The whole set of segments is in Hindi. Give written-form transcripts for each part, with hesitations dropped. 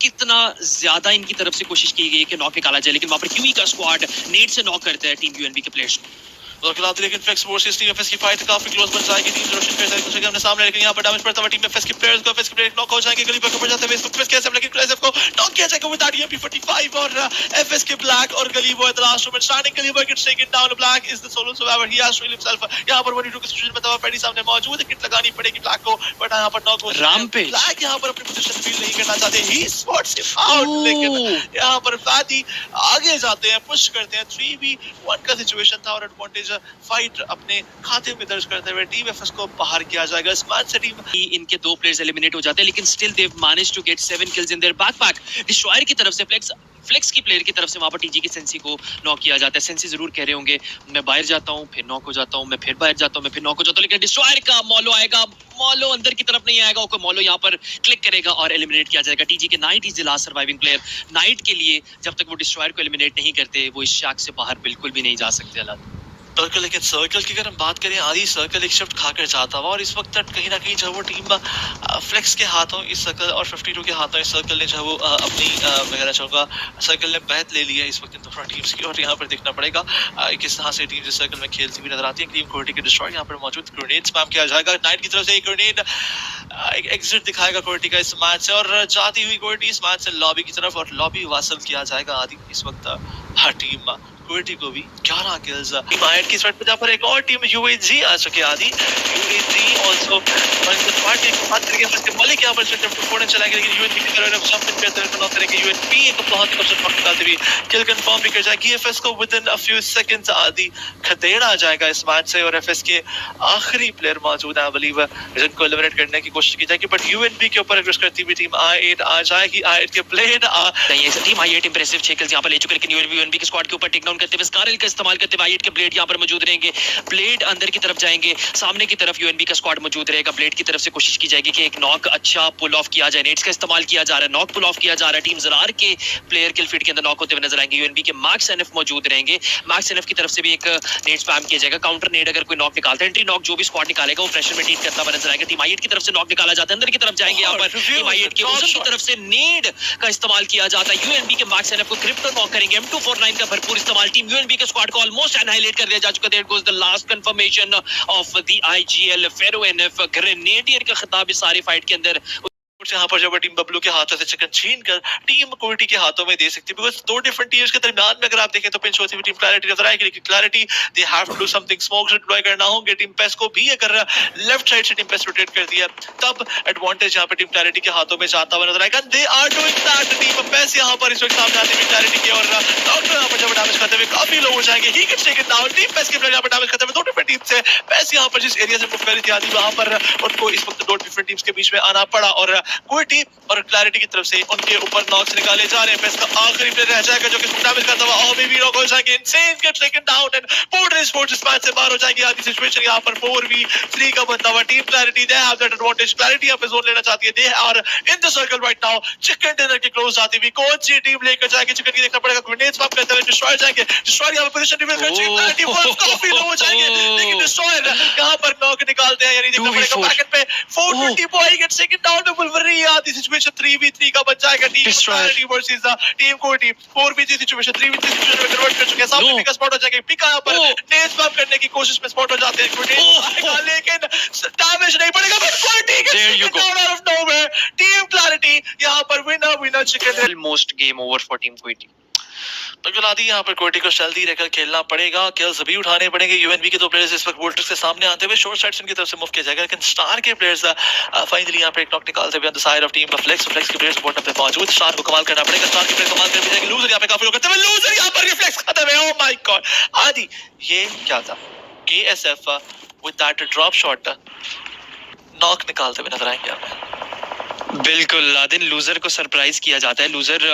कितना ज्यादा इनकी तरफ से कोशिश की गई है कि नॉक निकाला जाए, लेकिन वहां पर क्यूई का स्क्वाड नेट से नॉक करता है टीम यूएनबी के प्लेयर्स। लेकिन फ्लेक्स वर्सेस टीम एफएस की फाइट काफी क्लोज बन जाएगी। टीम रोशन कर एक दूसरे के हमने सामने, लेकिन यहां पर डैमेज पड़ता हुआ टीम एफएस के प्लेयर्स को, एफएस के प्लेयर नॉक हो जाएंगे, गली पर ऊपर जाते हुए इसको प्रेस कैसे, लेकिन क्लेसेफ को नॉक किया जाएगा विद आरडीएमपी 45 और एफएस के ब्लैक और गली वो at the last moment starting Gully boy gets taken down. Black is the solo survivor, he has to himself. यहां पर 1v2 की सिचुएशन में तवा पैडी सामने मौजूद है, किट लगानी पड़ेगी ब्लैक को, बट यहां पर नॉक हो रामपेज ब्लैक यहां पर अपनी पोजीशन फील नहीं करना चाहते, ही स्पॉट्स हिम आउट, लेकिन यहां पर फैदी आगे जाते हैं, पुश करते हैं। 3v1 का सिचुएशन था और एडवांटेज फाइट अपने खाते में दर्ज करते हुए टीम एफएस को बाहर किया जाएगा। स्मार्ट से टीम इनके 2 प्लेयर्स एलिमिनेट हो जाते हैं, लेकिन still they manage to get 7 kills in their backpack. Destroyer की तरफ से फ्लेक्स की प्लेयर की तरफ से वहां पर टीजी की सेंसी को नॉक किया जाता है। सेंसी जरूर कह रहे होंगे मैं बाहर जाता हूं फिर नॉक हो जाता हूं, मैं फिर बाहर जाता हूं मैं फिर नॉक हो जाता हूं, लेकिन डिस्ट्रॉयर का मॉलो आएगा, मॉलो अंदर की तरफ नहीं आएगा, ओके मॉलो यहां पर क्लिक करेगा और एलिमिनेट किया जाएगा। टीजी के night is the last surviving player. Night के लिए जब तक वो डिस्ट्रॉयर को एलिमिनेट नहीं करते वो इस शाख से बाहर बिल्कुल भी नहीं जा सकते। अल्लाह सर्कल, लेकिन सर्कल की अगर हम बात करें, आधी सर्कल एक शिफ्ट खाकर जाता हुआ और इस वक्त कहीं ना कहीं जो वो टीम फ्लेक्स के हाथों इस सर्कल और 52 के हाथों इस सर्कल ने जो वो अपनी मैं कहना चाहूँगा सर्कल ने बैत ले लिया इस वक्त इन दोनों टीम्स की। और यहाँ पर देखना पड़ेगा किस तरह से टीम जिस सर्कल में खेलती हुई नजर आती है। टीम कोर्टी के डिस्ट्रॉय यहाँ पर मौजूद, ग्रेनेड स्पैम किया जाएगा नाइट की तरफ से, एक ग्रेनेड एक एग्जिट दिखाएगा कोर्टी का इस मैच से और जाती हुई कोर्टी इस मैच से लॉबी की तरफ और लॉबी वासल किया जाएगा आदि इस वक्त टीम कोर्टी को भी 11 किल्स। टीम आयट की स्टार्ट पे जहाँ पर एक और टीम यूएजी आ चुके आदि, यूएजी आल्सो पार्टी को बात करेंगे इसके मलिक यहाँ पर सेटअप टू फोड़ने चला गया, लेकिन यूएनपी की तरफ जंप इन करते हुए नॉक करेंगे। यूएनपी एक बहुत ही खूबसूरत नॉक निकालते हुए किल कंफर्म भी कर जाएगी। एफएस को with in a few seconds आदि खदेड़ा जाएगा इस मैच से और एफएस के आखिरी प्लेयर मौजूद है आई बिलीव जिनको एलिमिनेट करने की कोशिश की जाएगी, बट यूएनपी के ऊपर एग्रेस करती हुई टीम i8 आ जाएगी। i8 के player team i8 impressive 6 kills यहां पर ले चुके हैं, लेकिन यूएनबी के स्क्वाड के ऊपर टेक डाउन करते हुए स्कारल का इस्तेमाल करते हुए i8 के ब्लेड यहां पर मौजूद रहेंगे। ब्लेड अंदर की तरफ जाएंगे, सामने की तरफ यूएनबी का स्क्वाड मौजूद रहेगा। ब्लेड की तरफ से कोशिश की जाएगी कि एक नॉक अच्छा पुल ऑफ किया जाए, नेट्स का इस्तेमाल किया जा रहा है, नॉक पुल ऑफ किया जा रहा है। टीम ज़रार के प्लेयर किल फीड के अंदर नॉक होते हुए नजर आएंगे। यूएनबी के मैक्स एनएफ मौजूद रहेंगे, मैक्स एनएफ की तरफ से भी एक नेट स्पैम किया जाएगा, काउंटर नेट अगर कोई नॉक निकालता है, एंट्री नॉक जो भी स्क्वाड निकालेगा वो प्रेशर में डील करता हुआ नजर आएगा। टीम i8 की तरफ से नॉक निकाला जाता है, अंदर की तरफ जाएंगे यहां पर टीम i8 के ओजन की तरफ से नेड का इस्तेमाल किया जाता है। यूएनबी के मैक्स एनएफ को क्रिप्टो नॉक करेंगे, M249 का भरपूर इस्तेमाल। टीम यूएनबी के स्क्वाड को ऑलमोस्ट एनाहिलेट कर दिया जा चुका है। There goes the last confirmation of the IGL Ferro NF grenadier का खिताब इस सारी फाइट के अंदर यहाँ पर जब टीम बबलू के हाथों से चिकन छीन कर टीम कोर्टी के हाथों में दे सकती है, बिकॉज 2 डिफरेंट टीम्स के दरमियान में अगर आप देखें तो पिंच होती हुई टीम क्लैरिटी नजर आएगी, लेकिन clarity they have to do something, smokes deploy करना होंगे। टीम पेस को भी अगर लेफ्ट साइड से टीम पेस रोटेट कर दिया तब एडवांटेज यहाँ पर टीम क्लैरिटी के हाथों में जाता हुआ नजर आएगा। They are doing that. Team Pace यहाँ पर इस वक्त सामने आती हुई क्लैरिटी के और डॉक्टर यहाँ पर जब डैमेज खाते हुए काफी लोग हो जाएंगे। He gets taken down. Team Pace के प्लेयर यहाँ पर डैमेज खाते हुए 2 डिफरेंट टीम से पेस यहाँ पर जिस एरिया से मूव कर रही थी आदि वहां पर उनको इस वक्त 2 डिफरेंट टीम्स के बीच में आना पड़ा और कोर्टी और क्लैरिटी की तरफ से उनके ऊपर नॉक्स निकाले जा रहे हैं। पेस का आखिरी प्लेयर रह जाएगा जो कि डैमेज करता हुआ और भी नॉक हो जाएंगे। Insane gets taken down and Border Sports इस मैच से बाहर हो जाएगी आदि सिचुएशन यहाँ पर 4v3 का बनता हुआ। Team Clarity they have that advantage, Clarity यहाँ पे जोन लेना चाहती है। They are in the circle right now. Chicken dinner के क्लोज आती हुई कौन सी टीम लेकर जाएगी, चिकन की देखना पड़ेगा। ग्रेनेड स्पैम करते हुए डिस्ट्रॉय जाएंगे, डिस्ट्रॉय यहाँ पे पोजीशन रिवील कर चुकी है। क्लैरिटी बहुत काफी लो हो जाएंगे, लेकिन डिस्ट्रॉय यहाँ पर नॉक निकालते हैं, यानी देखना पड़ेगा पैकेट पे 420 बॉय गेट्स टेकन डाउन पे बुलवरी आदि सिचुएशन 3v3 का बन जाएगा। Team Clarity versus team Korty 4v3 situation 3v3 situation में कन्वर्ट कर चुके हैं। सामने पिका स्पॉट हो जाएगा, पिका यहाँ पर नेट स्पैम करने की कोशिश में स्पॉट हो जाते हैं, लेकिन डैमेज नहीं पड़ेगा। But Korty gets down out of nowhere. Team Clarity यहाँ पर winner chicken almost game over for team Korty. बिल्कुल आदि यहाँ पर कोर्टी को जल्दी रहकर खेलना पड़ेगा, किल्स भी उठाने पड़ेंगे। यूएनबी के 2 प्लेयर्स इस वक्त वोल्टर्स के सामने आते हुए शॉर्ट साइड से उनकी तरफ से मूव किया जाएगा, लेकिन स्टार के प्लेयर्स फाइनली यहाँ पर एक नॉक निकालते हुए on the side of team Flex के प्लेयर्स सपोर्ट पे मौजूद। स्टार को कमाल करना पड़ेगा, स्टार के प्लेयर कमाल कर भी जाएंगे। लूजर यहाँ पे काफी लोग करते हुए, लूजर यहाँ पर रिफ्लेक्स खत्म है। ओह माय गॉड आदि ये क्या था। KSF with that drop shot knock निकालते हुए नजर आएंगे हमें। बिल्कुल लादिन लूजर को सरप्राइज किया जाता है, लूजर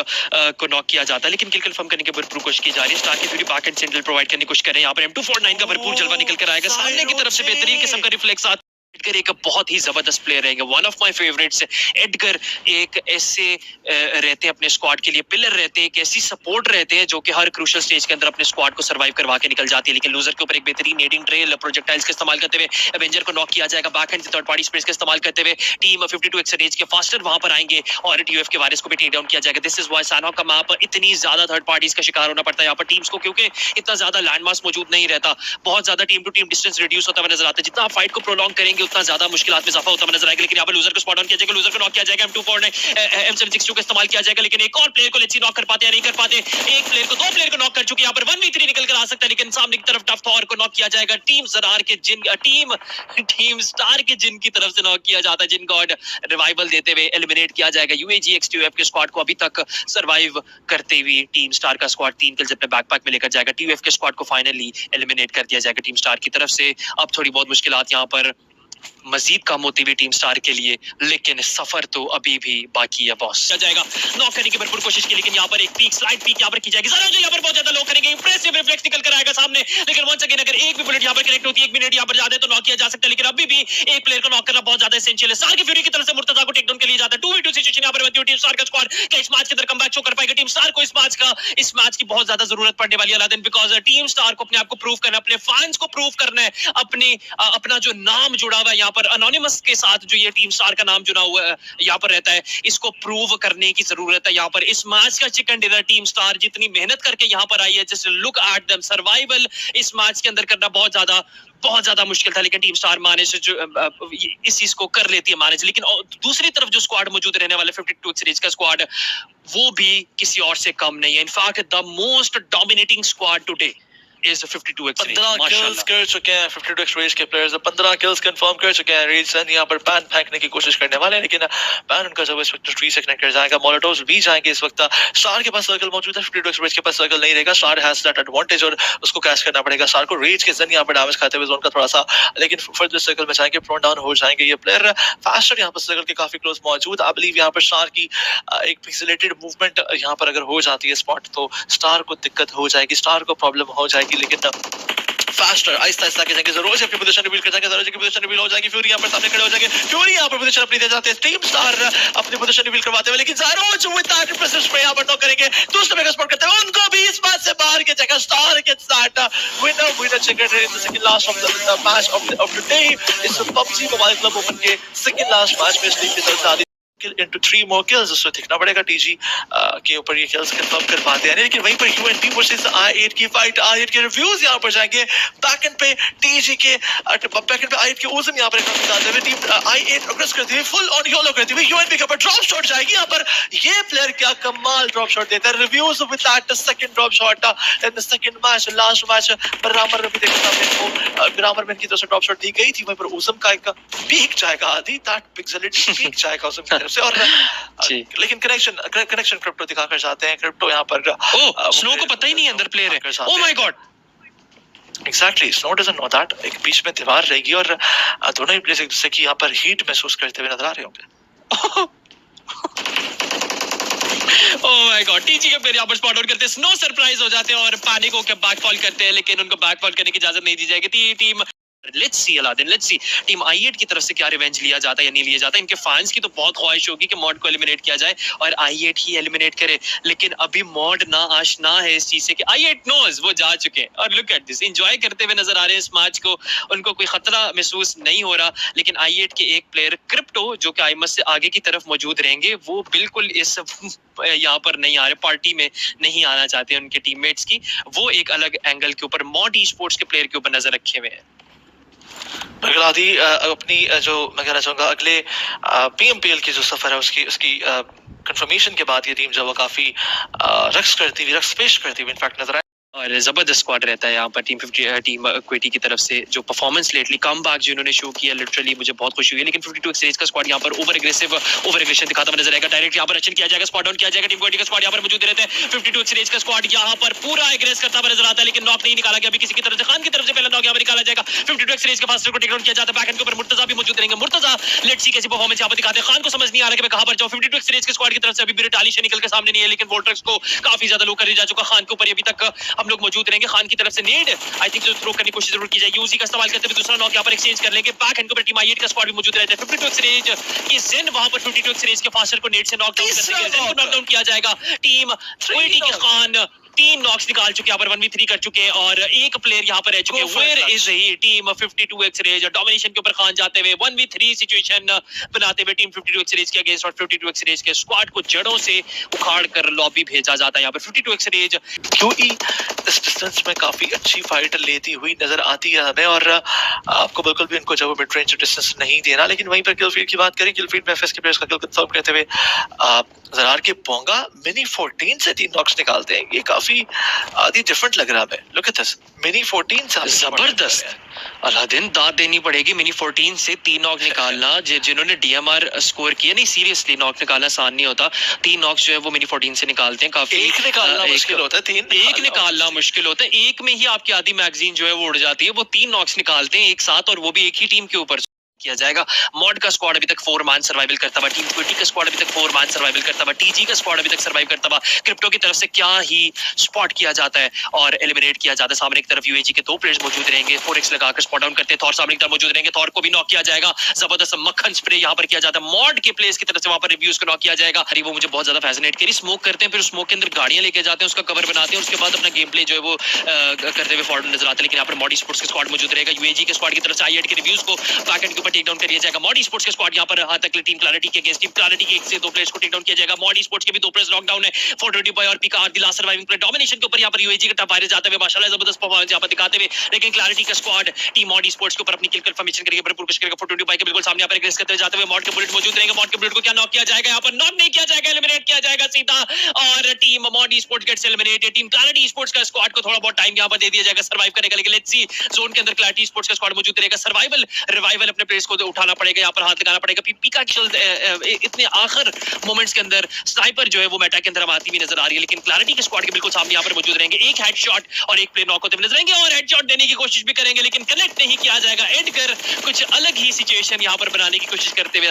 को नॉक किया जाता है, लेकिन किल कंफर्म करने की भरपूर कोशिश की जा रही है। स्टार की पूरी बैक एंड सेंट्रल प्रोवाइड करने की कोशिश कर रहे हैं। यहाँ पर M249 का भरपूर जलवा निकल कर आएगा, सामने की तरफ से बेहतरीन किस्म का रिफ्लेक्स एडगर एक बहुत ही जबरदस्त प्लेयर रहेंगे, वन ऑफ माय फेवरेट्स है एडगर। एक ऐसे रहते हैं अपने स्क्वाड के लिए पिलर रहते हैं, एक ऐसी सपोर्ट रहते हैं जो कि हर क्रूशियल स्टेज के अंदर अपने स्क्वाड को सर्वाइव करवा के निकल जाती है। लेकिन लूजर के ऊपर एक बेहतरीन नेडिंग ट्रेल प्रोजेक्टाइल्स का इस्तेमाल करते हुए एवेंजर को नॉक किया जाएगा। बैक हैंड से थर्ड पार्टी स्पेस का इस्तेमाल करते हुए टीम 52x रेंज के फास्टर वहां पर आएंगे और टीयूएफ के वारिस को भी टेक डाउन किया जाएगा। दिस इज व्हाई सैनहॉक का मैप इतनी ज्यादा थर्ड पार्टीज का शिकार होना पड़ता है यहाँ पर टीम्स को, क्योंकि इतना ज्यादा लैंडमार्क्स मौजूद नहीं रहता, बहुत ज्यादा team to team distance reduce होता हुआ नजर आता है। जितना आप फाइट को प्रोलॉन्ग करेंगे उतना ज्यादा मुश्किल में इजाफा होता हुआ नजर आएगा। लेकिन यहाँ पर लूजर को स्पॉट ऑन किया जाएगा, लूजर को नॉक किया जाएगा, M24 ने M762 का इस्तेमाल किया जाएगा। लेकिन एक और प्लेयर को लेट्स सी नॉक कर पाते हैं नहीं कर पाते। एक प्लेयर को, दो प्लेयर को नॉक कर चुके, यहाँ पर 1v3 निकल कर आ सकता है। लेकिन सामने की तरफ टफ थॉर को नॉक किया जाएगा। टीम जरार के जिन टीम स्टार के जिन की तरफ से नॉक किया जाता है, जिन गॉड रिवाइवल देते हुए एलिमिनेट किया जाएगा। UAG X2F के स्क्वाड को अभी तक सर्वाइव करते हुए टीम स्टार का स्क्वाड 3 किल्स अपने बैकपैक में लेकर जाएगा। TUF के स्क्वाड को फाइनली एलिमिनेट कर दिया जाएगा टीम स्टार की तरफ से। अब थोड़ी बहुत मुश्किलात यहाँ पर मजीद कम होती हुई टीम स्टार के लिए, लेकिन सफर तो अभी भी बाकी है बॉस। क्या जाएगा नॉक करने की भरपूर कोशिश की, लेकिन यहाँ पर एक पीक स्लाइड पीक यहाँ पर की जाएगी। जरा जो यहाँ पर बहुत ज्यादा लो करेंगे, इंप्रेसिव रिफ्लेक्स निकल कर आएगा सामने। लेकिन वंस अगेन अगर एक भी बुलेट यहाँ पर कनेक्ट होती है, 1 मिनट यहाँ पर जाते तो नॉक किया जा सकता है। लेकिन अभी भी एक प्लेयर को नॉक करना बहुत ज्यादा एसेंशियल है। स्टार की फ्यूरी की तरफ से मुर्तजा को टेक डाउन के लिए जाता है। 2v2 सिचुएशन यहाँ पर बनती है। टीम स्टार का स्क्वाड क्या इस मैच के अंदर कमबैक शो कर पाएगा? टीम स्टार को इस मैच की बहुत ज्यादा जरूरत पड़ने वाली है अलादीन, बिकॉज टीम स्टार को अपने आप को प्रूव करना है, अपने फैंस को प्रूव करना है, अपना जो नाम जुड़ा हुआ है यहाँ पर अनोनिमस के साथ, जो ये टीम स्टार का नाम जुड़ा हुआ है यहाँ पर रहता है, इसको प्रूव करने की जरूरत है। यहाँ पर इस मैच का चिकन डिनर टीम स्टार जितनी मेहनत करके यहाँ पर आई है, just look at them, survival इस मैच के अंदर करना बहुत ज्यादा मुश्किल था। लेकिन टीम स्टार मैनेज जो इस चीज को कर लेती है मैनेज। लेकिन दूसरी तरफ जो स्क्वाड मौजूद रहने वाले 52 सीरीज का स्क्वाड, वो भी किसी और से कम नहीं है। In fact the most dominating squad today is 52x 15 kills कर चुके हैं 52x रेज के प्लेयर्स, 15 किल्स कंफर्म कर चुके हैं। रेज यहाँ पर बैन फेंकने की कोशिश करने वाले हैं, लेकिन बैन उनका जब इस वक्त ट्री से कनेक्ट कर जाएगा, मोलोटोव्स भी जाएंगे इस वक्त। स्टार के पास सर्कल मौजूद है, 52x रेज के पास सर्कल नहीं रहेगा। स्टार हैज दैट एडवांटेज और उसको कैश करना पड़ेगा। स्टार को रेज के जन यहाँ पर डैमेज खाते हुए जोन का थोड़ा सा, लेकिन फर्दर सर्कल में जाएंगे, प्रोन डाउन हो जाएंगे ये प्लेयर। फास्टर यहाँ पर सर्कल के काफी क्लोज मौजूद। आई बिलीव यहाँ पर स्टार की एक पिक्सेलेटेड मूवमेंट यहाँ पर अगर हो जाती है स्पॉट, तो स्टार को दिक्कत हो जाएगी, स्टार को प्रॉब्लम हो जाएगी। लेकिन फास्टर आहिस्ता आहिस्ता के जाएंगे, जरूर से अपनी पोजीशन रिवील कर जाएंगे, जरूर से पोजीशन रिवील हो जाएगी। फ्यूरी यहाँ पर सामने खड़े हो जाएंगे, फ्यूरी यहाँ पर पोजीशन अपनी दे जाते हैं। टीम स्टार अपनी पोजीशन रिवील करवाते हुए, लेकिन ज़ारोज विद दैट इंप्रेसिव स्प्रे यहाँ पर नॉक करेंगे। दूसरे मेगा स्पॉट करते हुए उनको भी इस मैच से बाहर के जगह Star gets that winner chicken in the second last of the match of the day. इस PUBG मोबाइल क्लब ओपन के सेकंड लास्ट मैच में इस टीम की तरफ से आधी into 3 more kills, उससे दिखना पड़ेगा TG के ऊपर ये kills कंफर्म कर पाते हैं। लेकिन वहीं पर UNP वर्सेस I8 की फाइट, I8 के रिव्यूज यहाँ पर जाएंगे। बैकएंड पे TG के बैकएंड पे I8 के ओजम यहाँ पर निकालते हुए टीम I8 प्रोग्रेस करती हुई फुल ऑन योलो करती हुई UNP के ऊपर ड्रॉप शॉट जाएगी। यहाँ पर ये प्लेयर क्या कमाल ड्रॉप शॉट देता है। Reviews with that second drop shot in the second match, last match पर रामर भी देखा था ग्रामर मैन की तरफ से ड्रॉप शॉट दी गई थी। वहीं पर ओजम का एक पीक जाएगा, आधी दैट पिक्सेलिटी पीक जाएगा ओजम की तरफ से। और लेकिन कनेक्शन क्रिप्टो दिखाकर जाते हैं। क्रिप्टो यहाँ पर स्नो को पता ही नहीं अंदर प्लेयर है। Oh my God, exactly, snow doesn't know that. एक बीच में दीवार रहेगी और दोनों ही प्लेयर्स एक दूसरे की यहाँ पर हीट महसूस करते हुए नजर आ रहे होंगे। ओह माय गॉड, टीजी के प्लेयर यहाँ पर स्पॉट आउट करते हैं, स्नो सरप्राइज हो जाते हैं और पैनिक होकर बैकफॉल करते हैं। लेकिन उनको बैकफॉल करने की इजाजत नहीं दी जाएगी। Team let's see Aladdin, let's see team I8 की तरफ से क्या रिवेंज लिया जाता है या नहीं लिया जाता। इनके फैंस की तो बहुत ख्वाहिश होगी कि मॉड को एलिमिनेट किया जाए और I8 ही एलिमिनेट करे, लेकिन अभी मॉड ना आशना है इस चीज से कि I8 नोज वो जा चुके हैं और लुक एट दिस, एंजॉय करते हुए नजर आ रहे हैं इस मैच को। उनको कोई खतरा महसूस नहीं हो रहा। लेकिन I8 के एक प्लेयर क्रिप्टो जो कि आईमस से आगे की तरफ मौजूद रहेंगे, वो बिल्कुल इस यहाँ पर नहीं आ रहे, पार्टी में नहीं आना चाहते उनके टीममेट्स की। वो एक अलग एंगल के ऊपर मॉड ई स्पोर्ट्स के प्लेयर के ऊपर नजर रखे हुए हैं। बगलादी अपनी जो मैं कहना चाहूँगा अगले PMPL की जो सफर है उसकी कंफर्मेशन के बाद ये टीम जो वो काफी रक्स पेश करती हुई इनफैक्ट नजर आए और जबरदस्त स्क्वाड रहता है यहाँ पर टीम क्विटी की तरफ से। जो परफॉर्मेंस लेटली कम बैक जिन्होंने शो किया, लिटरली मुझे बहुत खुशी हुई है। लेकिन 52 सीरीज का स्क्वाड यहाँ पर ओवर एग्रेशन दिखाता हुआ नजर आएगा। डायरेक्ट यहाँ पर रचन किया जाएगा, स्पॉट डाउन किया जाएगा। टीम क्विटी का स्क्वाड यहाँ पर मौजूद रहते हैं। 52 सीरीज का स्क्वाड यहाँ पर पूरा एग्रेस करता हुआ नजर आता है, लेकिन नॉक नहीं निकाला गया अभी किसी की तरफ से। खान की तरफ से पहला नॉक यहाँ पर निकाला जाएगा। 52 सीरीज के फास्टर को टेक डाउन किया जाता है। बैकएंड के ऊपर मुर्तजा भी मौजूद रहेंगे। मुर्तजा लेट्स सी कैसी परफॉर्मेंस यहाँ पर दिखाते हैं। खान को समझ नहीं आ रहा कि मैं कहां पर जाऊं। 52 सीरीज के स्क्वाड की तरफ से अभी भी रिटालिशन निकल के सामने नहीं है, लेकिन वोल्ट्रेक्स को काफी ज्यादा लो कर जा चुका। खान के ऊपर अभी तक हम लोग मौजूद रहेंगे। खान की तरफ से नेड आई थिंक थ्रो करने की कोशिश जरूर की जाएगी, यूजी का इस्तेमाल करते हुए दूसरा नॉक यहाँ पर एक्सचेंज कर लेंगे। बैक हैंड के ऊपर टीम आई का स्क्वाड भी मौजूद रहता है। 52 रेंज की जिन वहां पर 52 रेंज के फास्टर को नेट से नॉक डाउन किया जाएगा। टीम क्विटी के खान 3 नॉक्स निकाल चुके हैं, यहाँ पर 1v3 कर चुके हैं और एक प्लेयर यहाँ पर रह चुके हैं। Where is he team 52x Rage domination के ऊपर खान जाते हुए 1v3 सिचुएशन बनाते हुए टीम 52x रेज के अगेंस्ट और 52x रेज के स्क्वाड को जड़ों से उखाड़ कर लॉबी भेजा जाता है। यहाँ पर 52x रेज क्यूई इस डिस्टेंस में काफी अच्छी फाइट लेती हुई नजर आती है हमें और आपको बिल्कुल भी उनको जब मिड रेंज डिस्टेंस नहीं देना। लेकिन वहीं पर किलफील्ड की बात करें, किलफील्ड में एफएस के प्लेयर्स का किल कंफर्म करते हुए जरार के पोंगा मिनी 14 से 3 नॉक्स निकालते हैं। ये काफी आदि डिफरेंट लग रहा है। लुक एट दिस, मिनी 14 से जबरदस्त अलादीन दाद देनी पड़ेगी। मिनी 14 से 3 नॉक निकालना, जिन्होंने डीएमआर स्कोर किया, नहीं सीरियसली नॉक निकालना आसान नहीं होता। 3 नॉक्स जो है वो मिनी 14 से निकालते हैं। काफी एक निकालना मुश्किल होता है, 3 एक निकालना मुश्किल होता है। एक में ही आपकी आधी मैगजीन जो है वो उड़ जाती है। वो 3 नॉक्स निकालते हैं एक साथ और वो भी एक ही टीम के ऊपर किया जाएगा। मॉड का स्क्वाड अभी तक 4 मैन सर्वाइवल करता हुआ, टीम क्विटी का स्क्वाड अभी तक 4 मैन सर्वाइवल करता हुआ, टीजी का स्क्वाड अभी तक सर्वाइव करता हुआ। क्रिप्टो की तरफ से क्या ही स्पॉट किया जाता है और एलिमिनेट किया जाता है। सामने की तरफ यूएजी के 2 प्लेयर्स मौजूद रहेंगे, 4x लगाकर स्पॉट डाउन करते हैं। थॉर सामने की तरफ मौजूद रहेंगे, थॉर को भी नॉक किया जाएगा। जबरदस्त मक्खन स्प्रे यहाँ पर किया जाता है। मॉड के प्लेयर्स की तरफ से वहां पर रिव्यूज को नॉक किया जाएगा। अरे वो मुझे बहुत ज्यादा फैसिनेट करी। स्मोक करते हैं, फिर स्मोक के अंदर गाड़ियां लेके जाते हैं, उसका कवर बनाते हैं, उसके बाद अपना गेम प्ले जो है वो करते हुए फॉरवर्ड नजर आते हैं। लेकिन यहाँ पर मॉडी स्पोर्ट्स के स्क्वाड मौजूद रहेगा। यूएजी के स्क्वाड की तरफ से आईएट के रिव्यूज को बैक एंड के ऊपर टेक डाउन किया जाएगा। मॉडी स्पोर्ट्स के स्क्वाड यहाँ पर हाथ तक टीम क्लैरिटी के अगेंस्ट, टीम क्लैरिटी के 1 से 2 प्लेयर्स को टेक डाउन किया जाएगा। मॉडी स्पोर्ट्स के भी 2 प्लेयर्स लॉकडाउन है। 420 बॉय और पीका the last surviving player domination के ऊपर यहाँ पर यूएजी का टॉप वायरस जाते हुए माशाल्लाह जबरदस्त परफॉर्मेंस यहाँ पर दिखाते हुए। लेकिन क्लैरिटी का स्क्वाड टीम मॉडी स्पोर्ट्स के ऊपर अपनी किल कंफर्मेशन करके भरपूर कोशिश करेगा। 420 बॉय के बिल्कुल सामने यहाँ पर एग्रेस करते हुए जाते हुए मॉड के बुलेट मौजूद रहेंगे। मॉड के बुलेट को क्या नॉक किया जाएगा? यहाँ पर नॉक नहीं किया जाएगा, एलिमिनेट किया जाएगा सीधा और team Mody sports gets eliminated. Team Clarity sports का स्क्वाड को थोड़ा बहुत टाइम यहाँ पर दे दिया जाएगा, सर्वाइव करेगा। लेकिन लेट्स सी जोन के अंदर क्लैरिटी स्पोर्ट्स का स्क्वाड मौजूद रहेगा। सर्वाइवल रिवाइवल अपने प्लेयर्स को उठाना पड़ेगा, यहाँ पर हाथ लगाना पड़ेगा। पीका इतने आखिर मोमेंट्स के अंदर स्नाइपर जो है वो मेटा के अंदर आती हुई नजर आ रही है। लेकिन क्लैरिटी के स्क्वाड के बिल्कुल सामने यहाँ पर मौजूद रहेंगे। एक हेडशॉट और एक प्ले नॉक होते हुए नजर आएंगे और हेडशॉट देने की कोशिश भी करेंगे, लेकिन कनेक्ट नहीं किया जाएगा। एडगर कुछ अलग ही सिचुएशन यहाँ पर बनाने की कोशिश करते हुए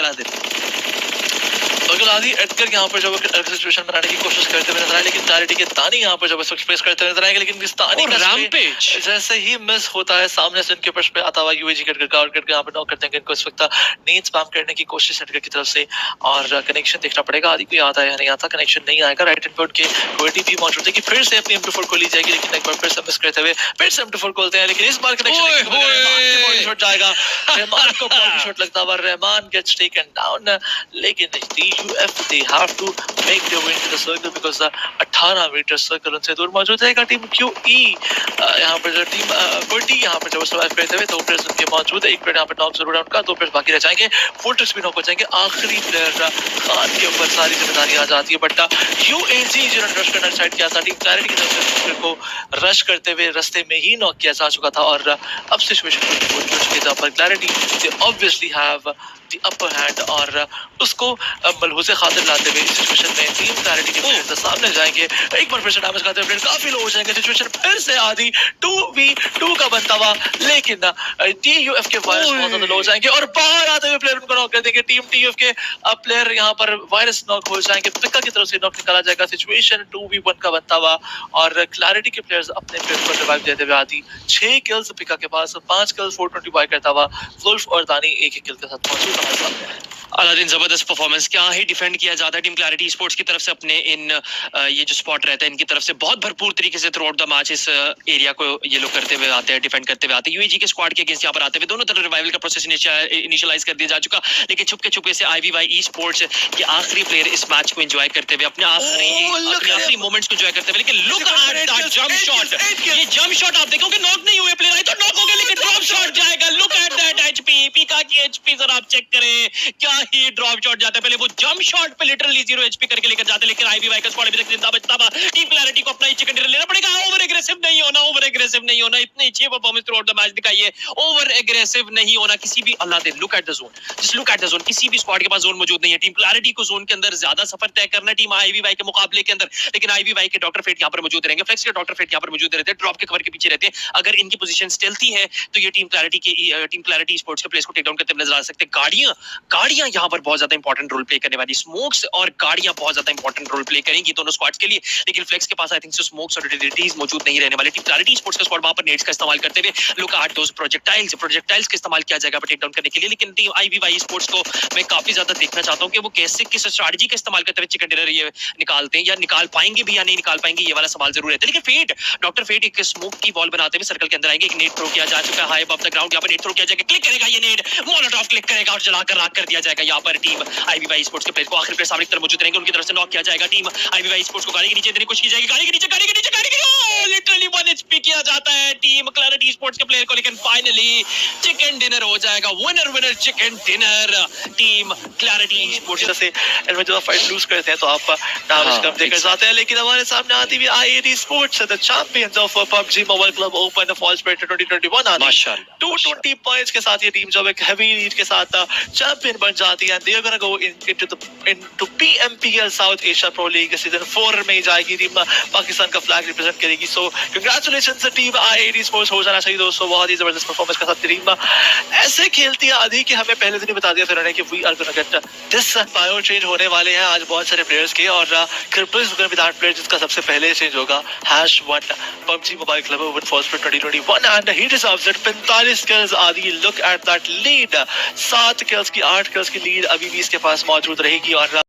आदि एडगर यहाँ पर जब सिचुएशन बनाने की कोशिश करते हुए नजर आए, लेकिन क्लैरिटी के तानी यहाँ पर जब एक्सप्रेस करते नजर आएंगे। लेकिन इस तानी का रैम्पेज जैसे ही मिस होता है, सामने से उनके ऊपर पे आता हुआ यूएजी करके यहाँ पर नॉक करते हैं। इनको इस वक्त नीड स्पैम करने की कोशिश एडगर की तरफ से और कनेक्शन देखना पड़ेगा आदि को आता है या नहीं आता। कनेक्शन नहीं आएगा। राइट हैंड पे उनके क्वालिटी भी मौजूद है कि फिर से अपनी M24 को ली जाएगी, लेकिन एक बार फिर से मिस करते हुए फिर से M24 खोलते हैं। लेकिन इस बार कनेक्शन बॉडी शॉट जाएगा, रहमान को बॉडी शॉट लगता हुआ रहमान गेट्स टेकन डाउन। लेकिन DUF they have to make their way into the circle because 18 metre circle उनसे दूर मौजूद रहेगा। टीम QE यहाँ पर जो टीम क्विटी यहाँ पर जब सर्वाइव करते हुए 2 प्लेयर्स उनके मौजूद है। एक प्लेयर यहाँ पर नॉक जरूर है उनका, 2 प्लेयर्स बाकी रह जाएंगे। फोर्ट्रेस भी नॉक हो जाएंगे। आखिरी प्लेयर खान के ऊपर सारी जिम्मेदारी आ जाती है। बट UAG जिन्होंने रश करना डिसाइड किया था, टीम क्लैरिटी की तरफ से को रश करते हुए रास्ते में ही नॉक किया जा चुका था और अब सिचुएशन हो चुकी है पर clarity they obviously have the upper hand और उसको मलहूज़े खातिर लाते हुए सिचुएशन में टीम क्लैरिटी के प्लेयर्स सामने जाएंगे। एक बार फिर से डैमेज खाते हुए प्लेयर काफी लो हो जाएंगे। सिचुएशन फिर से आधी 2v2 का बनता हुआ, लेकिन TUF के वायरस बहुत ज्यादा लो हो जाएंगे और बाहर आते हुए प्लेयर उनको नॉक कर देंगे। टीम TUF के प्लेयर यहाँ पर वायरस नॉक हो जाएंगे। पिका की तरफ से नॉक निकाला जाएगा। सिचुएशन 2v1 का बनता हुआ और क्लैरिटी के प्लेयर्स अपने प्लेयर को रिवाइव देते हुए आधी 6 किल्स पिका के पास, 5 किल्स 420 बॉय करता हुआ वुल्फ और दानी एक किल के साथ मौजूद हमारे सामने है। अलादीन जबरदस्त परफॉर्मेंस, क्या ही डिफेंड किया जाता है टीम क्लैरिटी स्पोर्ट्स की तरफ से अपने इन ये जो स्पॉट रहता है इनकी तरफ से बहुत भरपूर तरीके से थ्रू आउट द मैच इस एरिया को ये लोग करते हुए आते हैं, डिफेंड करते हुए आते हैं। यूएजी के स्क्वाड के अगेंस्ट यहाँ पर आते हुए दोनों तरफ रिवाइवल का प्रोसेस इनिशियलाइज कर दिया जा चुका, लेकिन छुपके छुपके से IVY स्पोर्ट्स के आखिरी प्लेयर इस मैच को एंजॉय करते हुए अपने आखिरी मोमेंट्स को एंजॉय करते हुए। लेकिन look at that jump shot, ये जंप शॉट आप देखोगे नॉक नहीं हुए प्लेयर, आई तो नॉक हो गए लेकिन ड्रॉप शॉट जाएगा। लुक एट दैट HP, पीका की HP जरा आप चेक करें, क्या ही ड्रॉप शॉट जाता है। पहले वो जंप शॉट पे लिटरली 0 HP करके लेकर जाते, लेकिन IVY का स्क्वाड अभी तक जिंदा बचता हुआ। टीम क्लैरिटी को अपना चिकन डिनर लेना पड़ेगा। ओवर एग्रेसिव नहीं होना, ओवर एग्रेसिव नहीं होना। इतनी अच्छी performance throughout the match दिखाइए, ओवर एग्रेसिव नहीं होना किसी भी। अल्लाह दे look at the zone, just look at the zone. किसी भी स्क्वाड के पास जोन मौजूद नहीं है। टीम क्लैरिटी को जोन के अंदर ज्यादा सफर तय करना है टीम IVY के मुकाबले के अंदर, लेकिन IVY के डॉक्टर फेट यहाँ पर मौजूद रहेंगे, फ्लेक्स के डॉक्टर फेट यहाँ पर मौजूद रहते हैं, ड्रॉप के कवर के पीछे रहते हैं। अगर इनकी पोजीशन स्टेल्थी है तो ये टीम क्लैरिटी स्पोर्ट्स के प्लेस को टेक डाउन करते नजर आ सकते हैं। गाड़ियां यहाँ पर बहुत ज्यादा इंपॉर्टेंट रोल प्ले करने वाली। स्मोक्स और गाड़ियां बहुत ज्यादा इंपॉर्टेंट रोल प्ले करेंगी दोनों स्क्वाड्स के लिए, लेकिन फ्लेक्स के पास आई थिंक स्मोक्स और यूटिलिटीज मौजूद नहीं रहने वाले। टीम क्लैरिटी स्पोर्ट्स का स्क्वाड वहां पर नेट्स का इस्तेमाल करते हुए लुक एट दोस प्रोजेक्टाइल्स का इस्तेमाल किया जाएगा टेक डाउन करने के लिए। लेकिन टीम आईवीवाई स्पोर्ट्स को मैं काफी ज्यादा देखना चाहता हूं कि वो कैसे किस स्ट्रेटजी का इस्तेमाल करते हुए चिकन डिनर ये निकालते हैं, या निकाल पाएंगे भी या नहीं निकाल पाएंगे, ये वाला सवाल जरूर रहता है। लेकिन फेट डॉक्टर फेट एक स्मोक की वॉल बनाते हुए सर्कल के अंदर आएंगे, एक नेट थ्रो किया जा चुका है हाई अबव द ग्राउंड, यहाँ पर नेट थ्रो किया जाएगा, क्लिक करेगा ये नेट, मोलोटॉव क्लिक करेगा और जलाकर राख कर दिया जाएगा। यहाँ पर टीम आईवीवाई स्पोर्ट्स के प्लेयर को आखिर प्लेयर सामने की तरफ मौजूद रहेंगे, उनकी तरफ से नॉक किया जाएगा। टीम आईवीवाई स्पोर्ट्स को गाड़ी के नीचे देने की कोशिश की जाएगी, गाड़ी के नीचे लिटरली 1 एचपी किया जाता है टीम क्लैरिटी स्पोर्ट्स के प्लेयर को। लेकिन फाइनली चिकन डिनर हो जाएगा, winner chicken dinner team Clarity sports से। एंड में जब आप फाइट लूज करते हैं तो आप नाम इसका देकर जाते हैं, लेकिन हमारे सामने आती हुई IAD sports the champions of PUBG mobile club open fall split 2021 आती है 220 पॉइंट्स के साथ। ये टीम जब एक हेवी लीड के साथ चैंपियन बन जाती है, they are gonna go into PMPL South Asia pro league season 4 में जाएगी टीम, पाकिस्तान का फ्लैग रिप्रेजेंट करेगी। So congratulations team IAD sports, हो जाना चाहिए दोस्तों, बहुत ही जबरदस्त परफॉर्मेंस के साथ टीम ऐसे खेलती है आधी कि हमें पहले दिन ही बता दिया था उन्होंने कि we are gonna get this bio change होने वाले हैं आज बहुत सारे प्लेयर्स के, और Cripples gonna be that player जिसका सबसे पहले चेंज होगा। #1 PUBG mobile club open fall split 2021 and he deserves it. 45 kills आदि, look at that lead, 7 kills की 8 किल्स की लीड अभी भी इसके पास मौजूद रहेगी। और